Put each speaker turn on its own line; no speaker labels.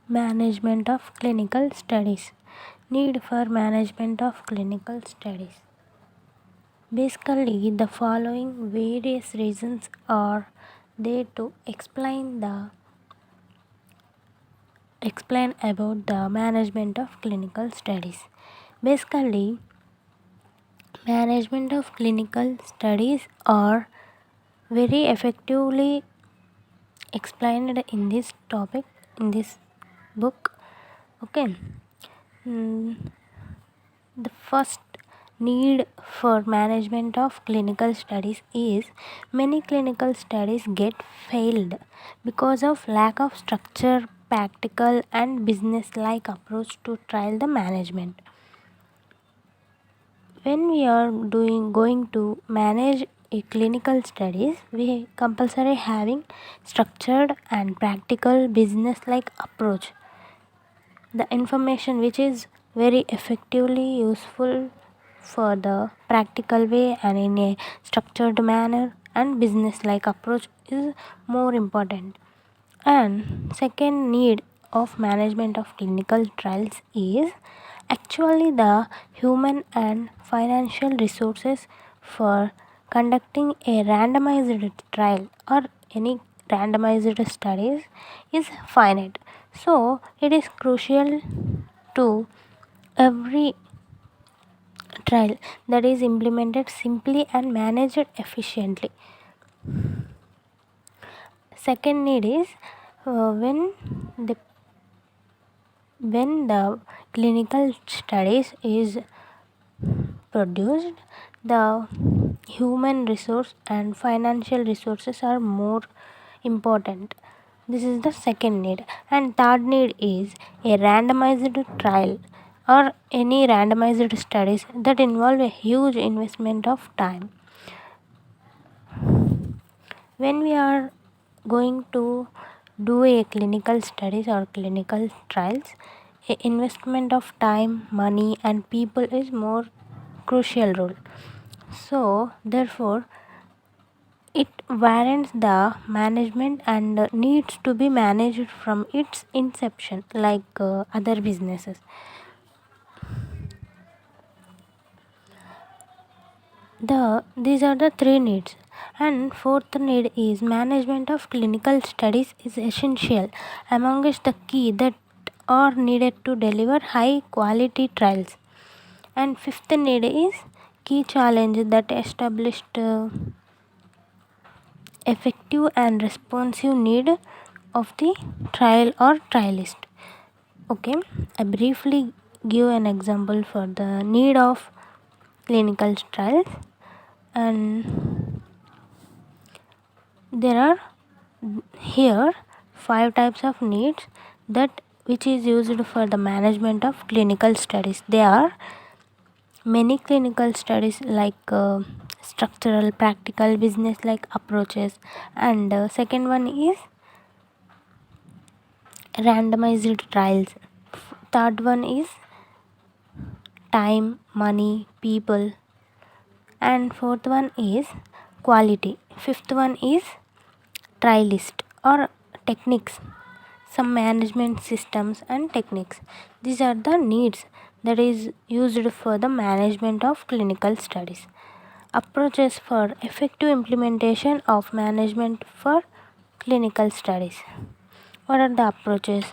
Management of clinical studies. Need for management of clinical studies. Basically, the following various reasons are there to explain about the management of clinical studies. Basically, management of clinical studies are very effectively explained in this topic, in this book. Okay. The first need for management of clinical studies is many clinical studies get failed because of lack of structure, practical and business like approach to trial the management. When we are going to manage a clinical studies, we compulsory having structured and practical business like approach. The information which is very effectively useful for the practical way and in a structured manner and business like approach is more important. And second need of management of clinical trials is actually the human and financial resources for conducting a randomized trial or any randomized studies is finite. So it is crucial to every trial that is implemented simply and managed efficiently. Second need is the when the clinical studies is produced, the human resource and financial resources are more important. This is the second need. And third need is a randomized trial or any randomized studies that involve a huge investment of time. When we are going to do a clinical studies or clinical trials, a investment of time, money and people is more crucial role. So therefore it warrants the management and needs to be managed from its inception like other businesses. These are the three needs. And fourth need is management of clinical studies is essential amongst the key that are needed to deliver high quality trials. And fifth need is key challenge that established effective and responsive need of the trial or trialist. Okay, I briefly give an example for the need of clinical trials. And there are here 5 types of needs that which is used for the management of clinical studies. They are many clinical studies like structural, practical, business like approaches. And second one is randomized trials. Third one is time, money, people. And fourth one is quality. Fifth one is trialist or techniques, some management systems and techniques. These are the needs that is used for the management of clinical studies. Approaches for effective implementation of management for clinical studies. What are the approaches?